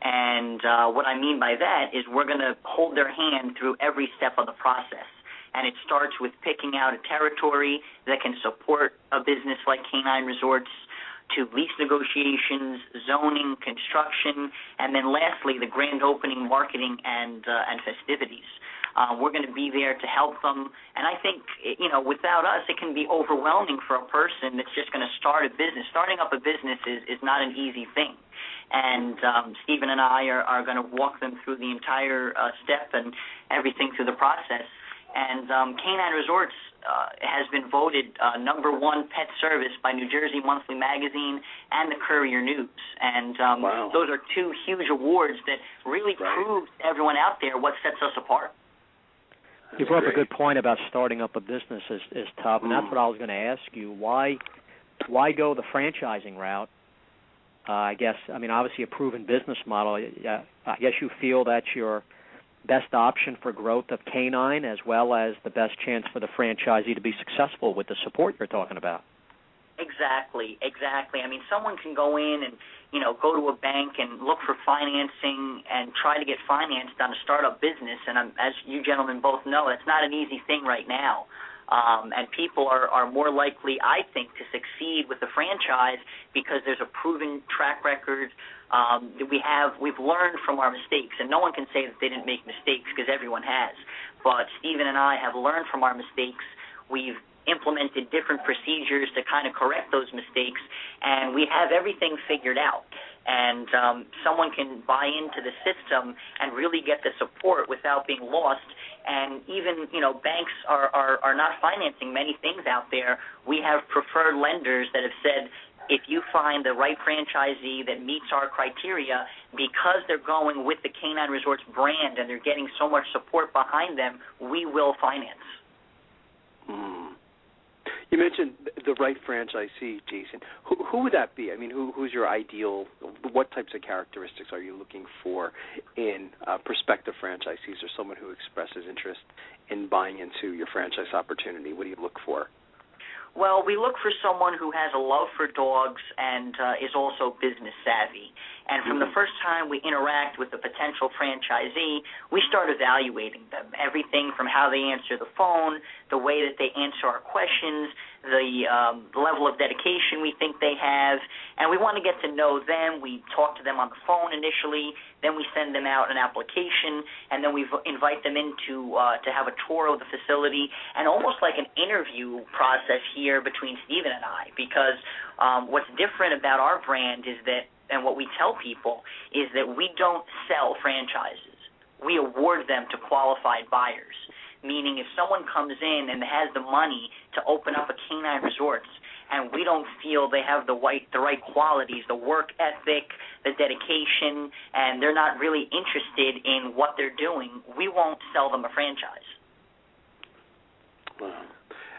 And what I mean by that is we're going to hold their hand through every step of the process. And it starts with picking out a territory that can support a business like K-9 Resorts, to lease negotiations, zoning, construction, and then lastly, the grand opening, marketing, and festivities. We're going to be there to help them. And I think, without us, it can be overwhelming for a person that's just going to start a business. Starting up a business is not an easy thing. And Stephen and I are going to walk them through the entire step and everything through the process. And K-9 Resorts has been voted #1 pet service by New Jersey Monthly Magazine and the Courier News. And those are two huge awards that really prove to everyone out there what sets us apart.
You brought up a good point about starting up a business is tough, and that's what I was going to ask you. Why go the franchising route? I guess, obviously a proven business model. I guess you feel that's your best option for growth of K-9 as well as the best chance for the franchisee to be successful with the support you're talking about.
Exactly. Someone can go in and, go to a bank and look for financing and try to get financed on a startup business. And as you gentlemen both know, that's not an easy thing right now. And people are more likely, I think, to succeed with the franchise because there's a proven track record. We've learned from our mistakes, and no one can say that they didn't make mistakes because everyone has. But Stephen and I have learned from our mistakes. We've implemented different procedures to kind of correct those mistakes, and we have everything figured out. And someone can buy into the system and really get the support without being lost. And even, banks are not financing many things out there. We have preferred lenders that have said, if you find the right franchisee that meets our criteria, because they're going with the K-9 Resorts brand and they're getting so much support behind them, we will finance.
You mentioned the right franchisee, Jason. Who would that be? Who's your ideal? What types of characteristics are you looking for in prospective franchisees or someone who expresses interest in buying into your franchise opportunity? What do you look for?
Well, we look for someone who has a love for dogs and is also business savvy. And from the first time we interact with a potential franchisee, we start evaluating them. Everything from how they answer the phone, the way that they answer our questions, the level of dedication we think they have. And we want to get to know them. We talk to them on the phone initially. Then we send them out an application. And then we invite them in to have a tour of the facility, and almost like an interview process here between Stephen and I. Because what's different about our brand is that, and what we tell people, is that we don't sell franchises. We award them to qualified buyers, meaning if someone comes in and has the money to open up a K-9 Resorts and we don't feel they have the right qualities, the work ethic, the dedication, and they're not really interested in what they're doing, we won't sell them a franchise.
Wow.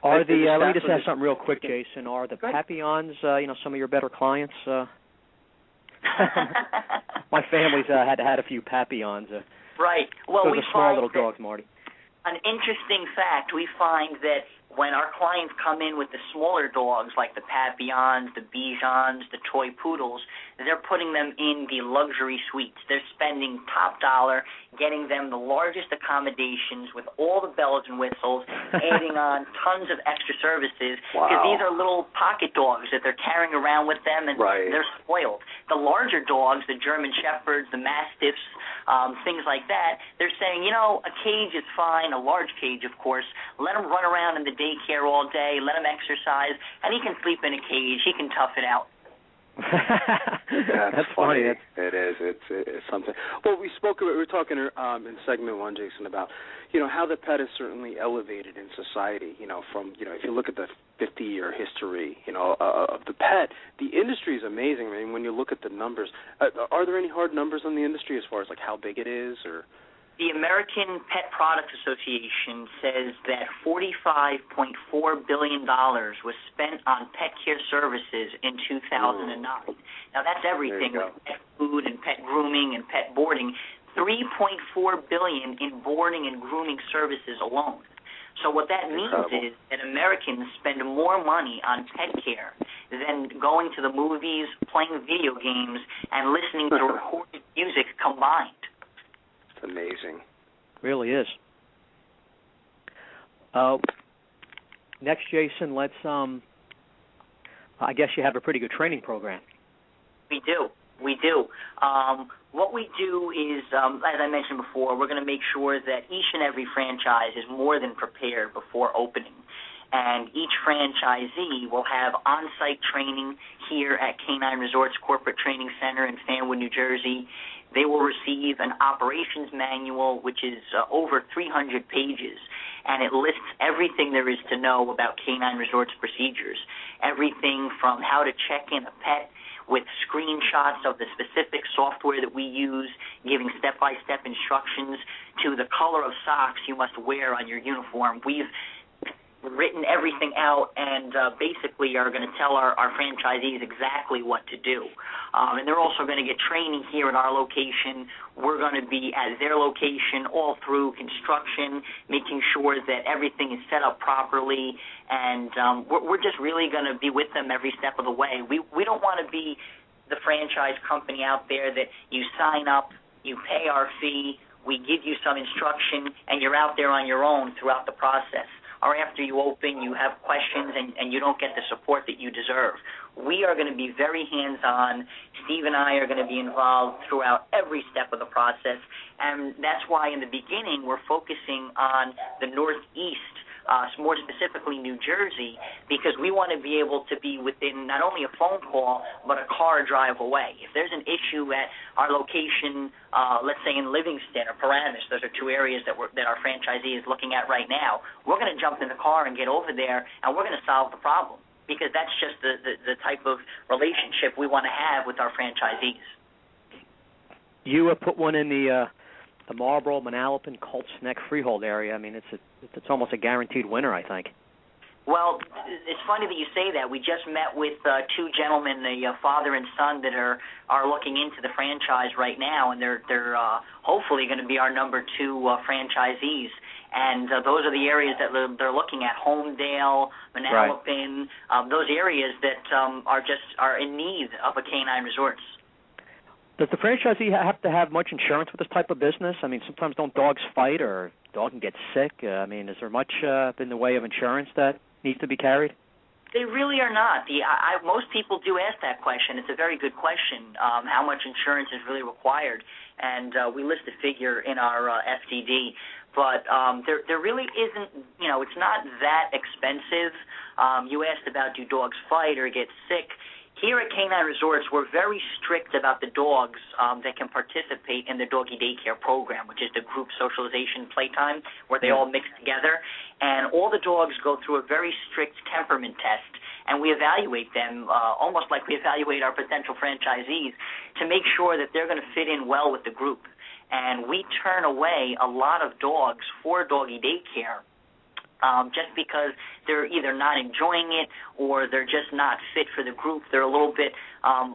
Are let me just ask something real quick, Jason. Are the Papillons, some of your better clients? My family's had a few Papillons.
Right. Well,
those are small little dogs, Marty.
An interesting fact, we find that when our clients come in with the smaller dogs like the Papillons, the Bijans, the toy poodles, they're putting them in the luxury suites. They're spending top dollar, getting them the largest accommodations with all the bells and whistles, adding on tons of extra services, because these are little pocket dogs that they're carrying around with them, and they're spoiled. The larger dogs, the German Shepherds, the Mastiffs, things like that, they're saying, a cage is fine, a large cage, of course. Let him run around in the daycare all day, let him exercise, and he can sleep in a cage. He can tough it out.
That's funny. It is. It's something. Well, we were talking in segment 1, Jason, about how the pet is certainly elevated in society. From if you look at the 50-year history, of the pet, the industry is amazing. I mean, when you look at the numbers, are there any hard numbers on the industry as far as like how big it is, or?
The American Pet Products Association says that $45.4 billion was spent on pet care services in 2009. Now, that's everything with pet food and pet grooming and pet boarding. $3.4 billion in boarding and grooming services alone. So what that means is that Americans spend more money on pet care than going to the movies, playing video games, and listening to recorded music combined.
It's amazing.
Really is. Next, Jason, let's. I guess you have a pretty good training program.
We do. What we do is, as I mentioned before, we're going to make sure that each and every franchise is more than prepared before opening. And each franchisee will have on-site training here at K-9 Resorts Corporate Training Center in Fanwood, New Jersey. They will receive an operations manual, which is over 300 pages, and it lists everything there is to know about K-9 Resorts procedures, everything from how to check in a pet with screenshots of the specific software that we use, giving step-by-step instructions, to the color of socks you must wear on your uniform. We've written everything out and basically are going to tell our franchisees exactly what to do. And they're also going to get training here at our location. We're going to be at their location all through construction, making sure that everything is set up properly, and we're just really going to be with them every step of the way. We don't want to be the franchise company out there that you sign up, you pay our fee, we give you some instruction, and you're out there on your own throughout the process. Or after you open, you have questions and you don't get the support that you deserve. We are going to be very hands-on. Steve and I are going to be involved throughout every step of the process, and that's why in the beginning we're focusing on the Northeast, more specifically New Jersey, because we want to be able to be within not only a phone call but a car drive away. If there's an issue at our location, let's say in Livingston or Paramus, those are two areas that our franchisee is looking at right now, we're going to jump in the car and get over there, and we're going to solve the problem, because that's just the type of relationship we want to have with our franchisees.
You put one in the Marlboro, Manalapan, Colts Neck Freehold area. I mean, it's almost a guaranteed winner, I think.
Well, it's funny that you say that. We just met with two gentlemen, a father and son, that are looking into the franchise right now, and they're hopefully going to be our number 2 franchisees. And those are the areas that they're looking at: Homedale, Manalapan, those areas that are in need of a K-9 Resorts.
Does the franchisee have to have much insurance with this type of business? I mean, sometimes don't dogs fight or a dog can get sick? I mean, is there much in the way of insurance that needs to be carried?
They really are not. Most people do ask that question. It's a very good question, how much insurance is really required. And we list a figure in our FDD. But there really isn't, it's not that expensive. You asked about do dogs fight or get sick. Here at K-9 Resorts, we're very strict about the dogs that can participate in the doggy daycare program, which is the group socialization playtime where they all mix together. And all the dogs go through a very strict temperament test, and we evaluate them almost like we evaluate our potential franchisees to make sure that they're going to fit in well with the group. And we turn away a lot of dogs for doggy daycare just because they're either not enjoying it or they're just not fit for the group. They're a little bit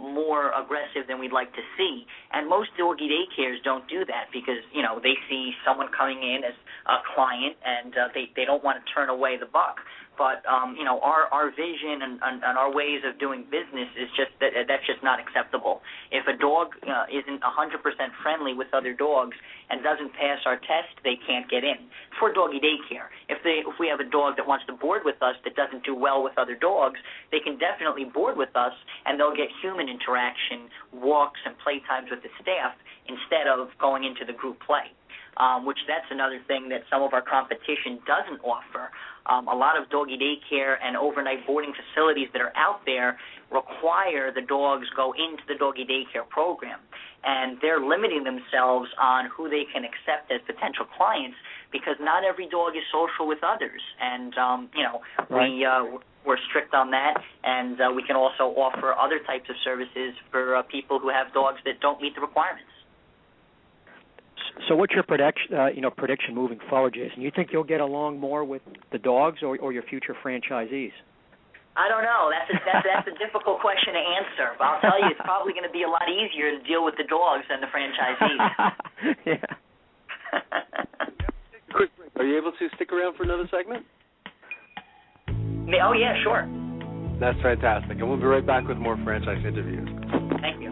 more aggressive than we'd like to see. And most doggy daycares don't do that because, they see someone coming in as a client and they don't want to turn away the buck. But, our vision and our ways of doing business is just that's just not acceptable. If a dog isn't 100% friendly with other dogs and doesn't pass our test, they can't get in. For doggy daycare, if we have a dog that wants to board with us that doesn't do well with other dogs, they can definitely board with us and they'll get human interaction, walks, and playtimes with the staff instead of going into the group play. Which that's another thing that some of our competition doesn't offer. A lot of doggy daycare and overnight boarding facilities that are out there require the dogs go into the doggy daycare program, and they're limiting themselves on who they can accept as potential clients because not every dog is social with others, and right. We're strict on that, and we can also offer other types of services for people who have dogs that don't meet the requirements.
So what's your prediction moving forward, Jason? You think you'll get along more with the dogs or your future franchisees?
I don't know. That's a difficult question to answer. But I'll tell you, it's probably going to be a lot easier to deal with the dogs than the franchisees.
Yeah.
Quick break. Are you able to stick around for another segment?
Oh, yeah, sure.
That's fantastic. And we'll be right back with more franchise interviews.
Thank you.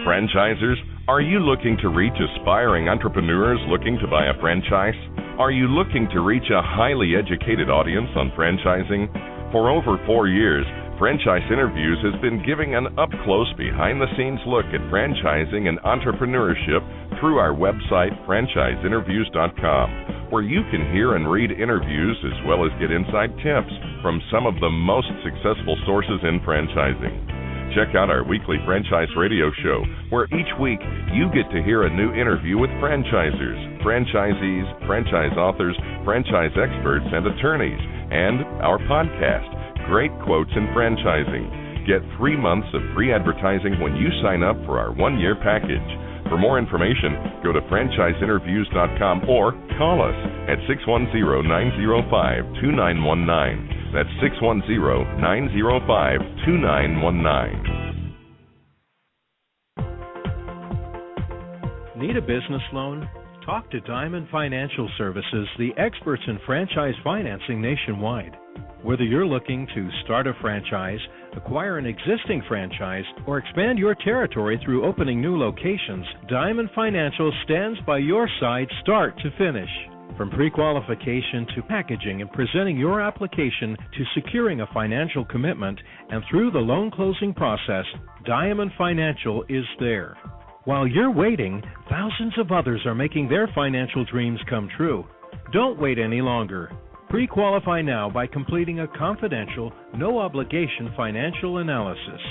Franchisers, are you looking to reach aspiring entrepreneurs looking to buy a franchise? Are you looking to reach a highly educated audience on franchising? For over 4 years, Franchise Interviews has been giving an up-close, behind-the-scenes look at franchising and entrepreneurship through our website, franchiseinterviews.com, where you can hear and read interviews as well as get inside tips from some of the most successful sources in franchising. Check out our weekly franchise radio show, where each week you get to hear a new interview with franchisers, franchisees, franchise authors, franchise experts, and attorneys, and our podcast, Great Quotes in Franchising. Get 3 months of free advertising when you sign up for our 1-year package. For more information, go to franchiseinterviews.com or call us at 610-905-2919. That's 610-905-2919.
Need a business loan? Talk to Diamond Financial Services, the experts in franchise financing nationwide. Whether you're looking to start a franchise, acquire an existing franchise, or expand your territory through opening new locations, Diamond Financial stands by your side start to finish. From pre-qualification to packaging and presenting your application to securing a financial commitment and through the loan closing process, Diamond Financial is there. While you're waiting, thousands of others are making their financial dreams come true. Don't wait any longer. Pre-qualify now by completing a confidential, no-obligation financial analysis.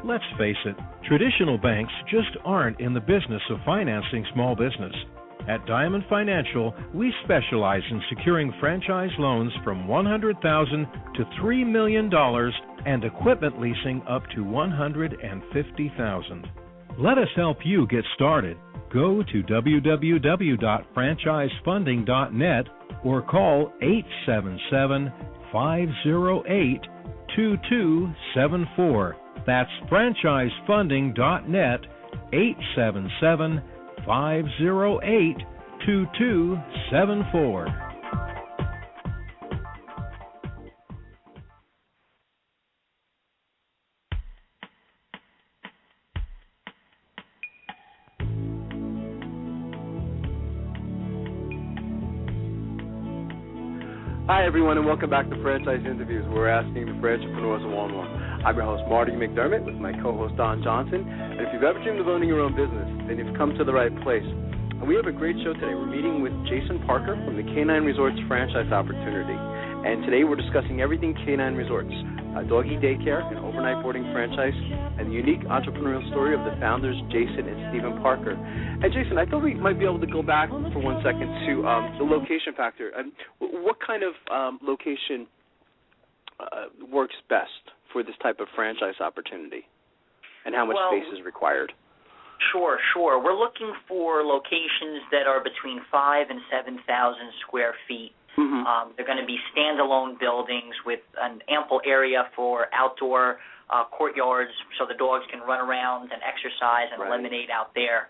Let's face it, traditional banks just aren't in the business of financing small business. At Diamond Financial, we specialize in securing franchise loans from $100,000 to $3 million and equipment leasing up to $150,000. Let us help you get started. Go to www.franchisefunding.net or call 877-508-2274. That's franchisefunding.net, 877-508-2274.
Hi, everyone, and welcome back to Franchise Interviews, where we're asking the entrepreneurs one-on-one. I'm your host, Marty McDermott, with my co-host, Don Johnson. And if you've ever dreamed of owning your own business, then you've come to the right place. And we have a great show today. We're meeting with Jason Parker from the K-9 Resorts franchise opportunity. And today we're discussing everything K-9 Resorts, a doggy daycare and overnight boarding franchise, and the unique entrepreneurial story of the founders, Jason and Stephen Parker. And Jason, I thought we might be able to go back for 1 second to the location factor. What kind of location works best for this type of franchise opportunity, and how much space is required?
Sure. We're looking for locations that are between 5,000 and 7,000 square feet. Mm-hmm. They're going to be standalone buildings with an ample area for outdoor courtyards so the dogs can run around and exercise and eliminate out there.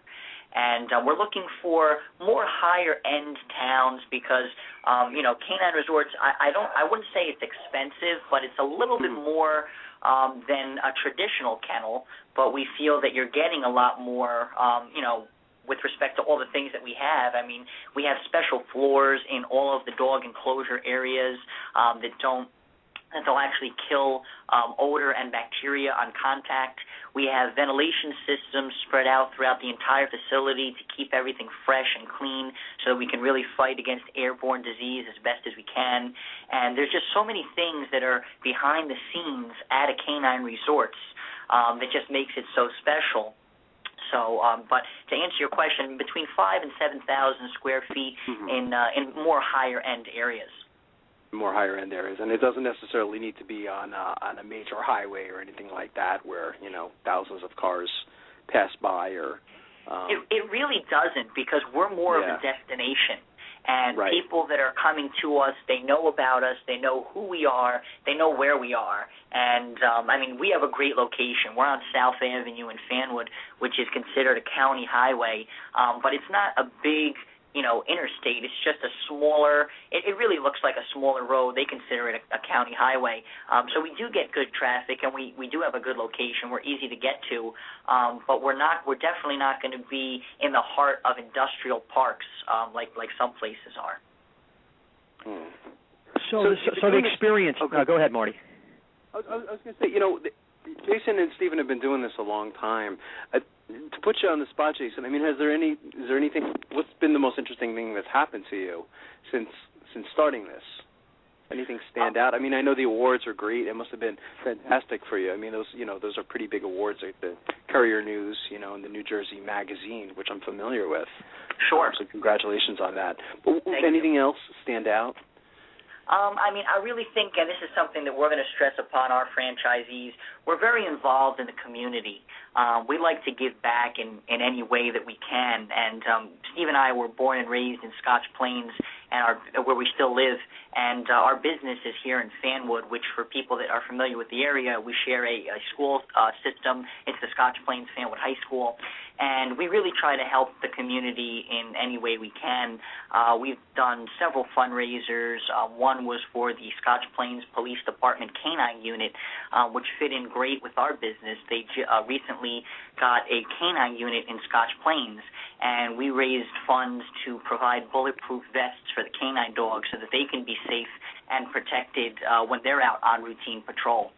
And we're looking for more higher-end towns because, K-9 resorts, I wouldn't say it's expensive, but it's a little bit more than a traditional kennel, but we feel that you're getting a lot more, with respect to all the things that we have. I mean, we have special floors in all of the dog enclosure areas that'll actually kill odor and bacteria on contact. We have ventilation systems spread out throughout the entire facility to keep everything fresh and clean so that we can really fight against airborne disease as best as we can. And there's just so many things that are behind the scenes at a K-9 Resorts that just makes it so special. So, but to answer your question, between 5,000 and 7,000 square feet in more higher-end areas.
More higher-end areas, and it doesn't necessarily need to be on a major highway or anything like that where, thousands of cars pass by or...
It really doesn't, because we're more of a destination. And people that are coming to us, they know about us, they know who we are, they know where we are. And, we have a great location. We're on South Avenue in Fanwood, which is considered a county highway, but it's not a big... interstate. It's just a smaller, it really looks like a smaller road. They consider it a county highway. So we do get good traffic, and we do have a good location. We're easy to get to, but we're definitely not going to be in the heart of industrial parks like some places are.
So the experience, go ahead, Marty.
I was going to say, Jason and Stephen have been doing this a long time. To put you on the spot, Jason, is there anything? What's been the most interesting thing that's happened to you since starting this? Anything stand out? I know the awards are great. It must have been fantastic for you. Those are pretty big awards, like the Courier News, and the New Jersey Magazine, which I'm familiar with.
Sure.
So congratulations on that. But anything else stand out?
I really think, and this is something that we're going to stress upon our franchisees, we're very involved in the community. We like to give back in any way that we can. And Steve and I were born and raised in Scotch Plains, where we still live, and our business is here in Fanwood, which for people that are familiar with the area, we share a school system. It's the Scotch Plains Fanwood High School, and we really try to help the community in any way we can. We've done several fundraisers. One was for the Scotch Plains Police Department K-9 unit, which fit in great with our business. They recently got a K-9 unit in Scotch Plains, and we raised funds to provide bulletproof vests for the K-9 dogs so that they can be safe and protected when they're out on routine patrol.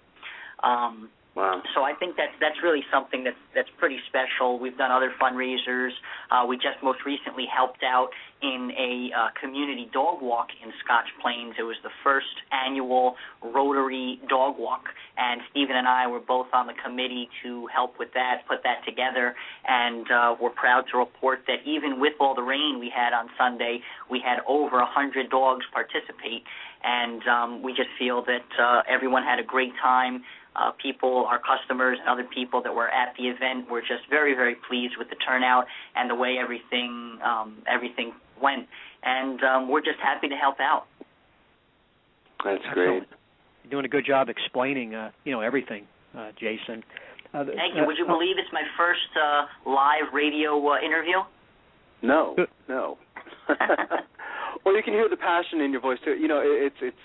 Wow.
So I think that's really something that's pretty special. We've done other fundraisers. We just most recently helped out in a community dog walk in Scotch Plains. It was the first annual Rotary dog walk, and Stephen and I were both on the committee to help with that, put that together, and we're proud to report that even with all the rain we had on Sunday, we had over 100 dogs participate, and we just feel that everyone had a great time. People, our customers, and other people that were at the event were just very, very pleased with the turnout and the way everything went. And we're just happy to help out.
That's great.
You're doing a good job explaining, everything, Jason.
Thank you. Would you believe it's my first live radio interview?
No. Well, you can hear the passion in your voice too. It's.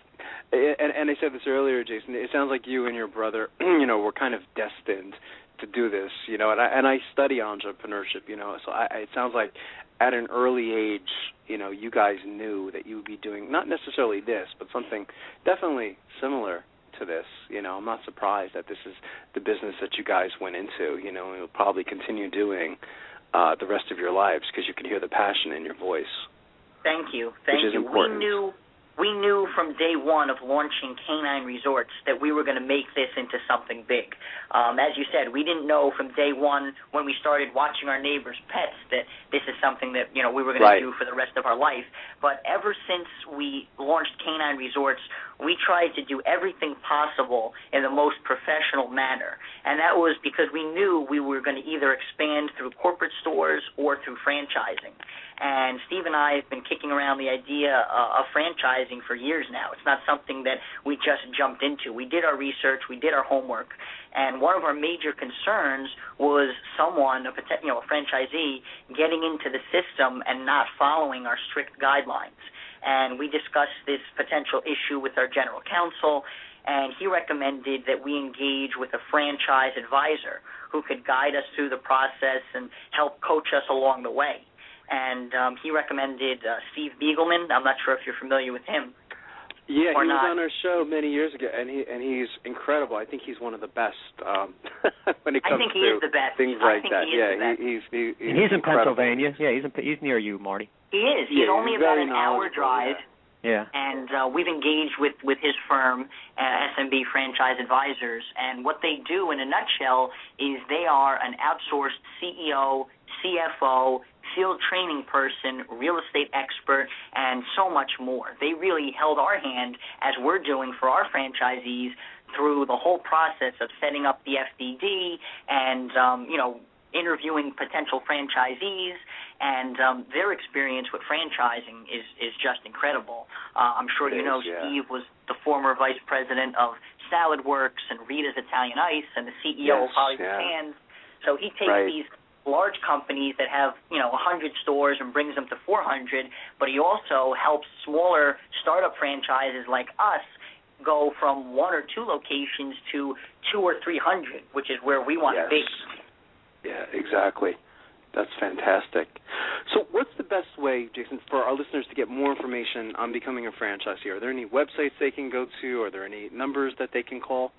And I said this earlier, Jason, it sounds like you and your brother, were kind of destined to do this, and I study entrepreneurship, so it sounds like at an early age, you guys knew that you would be doing not necessarily this, but something definitely similar to this. I'm not surprised that this is the business that you guys went into, and you'll probably continue doing the rest of your lives because you can hear the passion in your voice.
Thank you.
Which is important.
we knew from day one of launching K-9 Resorts that we were going to make this into something big. As you said, we didn't know from day one when we started watching our neighbors' pets that this is something that, you know, we were going to do for the rest of our life. But ever since we launched K-9 Resorts, we tried to do everything possible in the most professional manner. And that was because we knew we were going to either expand through corporate stores or through franchising. And Steve and I have been kicking around the idea of franchising for years now. It's not something that we just jumped into. We did our research, we did our homework, and one of our major concerns was someone, a franchisee, getting into the system and not following our strict guidelines. And we discussed this potential issue with our general counsel, and he recommended that we engage with a franchise advisor who could guide us through the process and help coach us along the way. And he recommended Steve Beagleman. I'm not sure if you're familiar with him.
Yeah, he was on our show many years ago, and he's incredible. I think he's one of the best when it comes to things like that. He's
in Pennsylvania. Yeah, he's near you, Marty.
He is. He's only about an hour drive.
Yeah.
And we've engaged with his firm, SMB Franchise Advisors, and what they do in a nutshell is they are an outsourced CEO, CFO, field training person, real estate expert, and so much more. They really held our hand as we're doing for our franchisees through the whole process of setting up the FDD and, interviewing potential franchisees, and their experience with franchising is just incredible. I'm sure you know Steve was the former vice president of Salad Works and Rita's Italian Ice and the CEO of Hollywood Hands. So he takes these large companies that have, 100 stores and brings them to 400, but he also helps smaller startup franchises like us go from 1 or 2 locations to 200 or 300, which is where we want to be.
Yeah, exactly. That's fantastic. So what's the best way, Jason, for our listeners to get more information on becoming a franchisee? Are there any websites they can go to? Are there any numbers that they can call?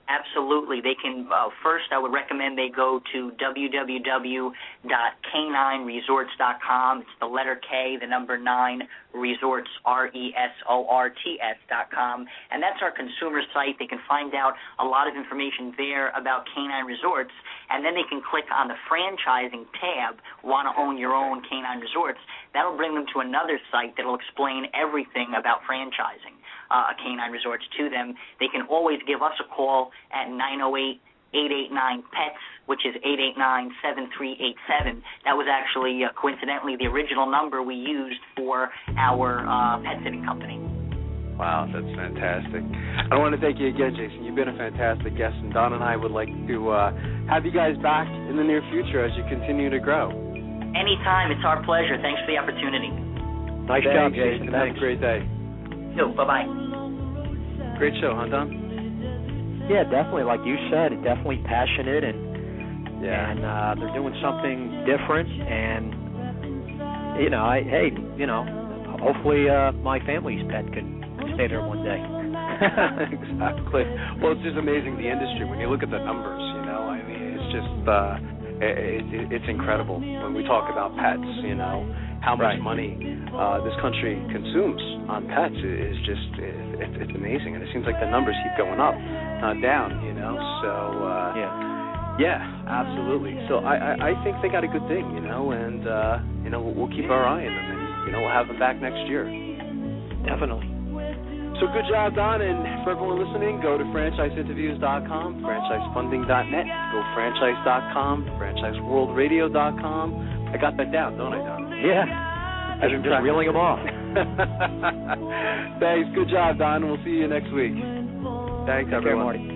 Absolutely. They can, first I would recommend they go to www.k9resorts.com. It's the letter K, the number 9, resorts, resorts.com. And that's our consumer site. They can find out a lot of information there about K-9 Resorts. And then they can click on the franchising tab, want to own your own K-9 Resorts. That'll bring them to another site that'll explain everything about franchising K-9 Resorts to them. They can always give us a call at 908-889-PETS, which is 889-7387. That was actually, coincidentally, the original number we used for our pet sitting company.
Wow, that's fantastic. I want to thank you again, Jason. You've been a fantastic guest, and Don and I would like to have you guys back in the near future as you continue to grow.
Anytime. It's our pleasure. Thanks for the opportunity.
Nice job, Jason.
Have a great day.
Bye-bye.
Great show, huh, Don?
Yeah, definitely. Like you said, definitely passionate, and they're doing something different. And hopefully my family's pet could stay there one day.
Exactly. Well, it's just amazing, the industry. When you look at the numbers, I mean, it's just it's incredible when we talk about pets. How much money this country consumes on pets is just it's amazing, and it seems like the numbers keep going up, not down. So yeah, absolutely. So I think they got a good thing, and we'll keep our eye on them, and we'll have them back next year.
Definitely.
So good job, Don, and for everyone listening, go to franchiseinterviews.com, franchisefunding.net, go franchise.com, franchiseworldradio.com. I got that down, don't I, Don?
Yeah. I'm just reeling them off.
Thanks. Good job, Don. We'll see you next week. Thanks, everyone.
Take care, Marty.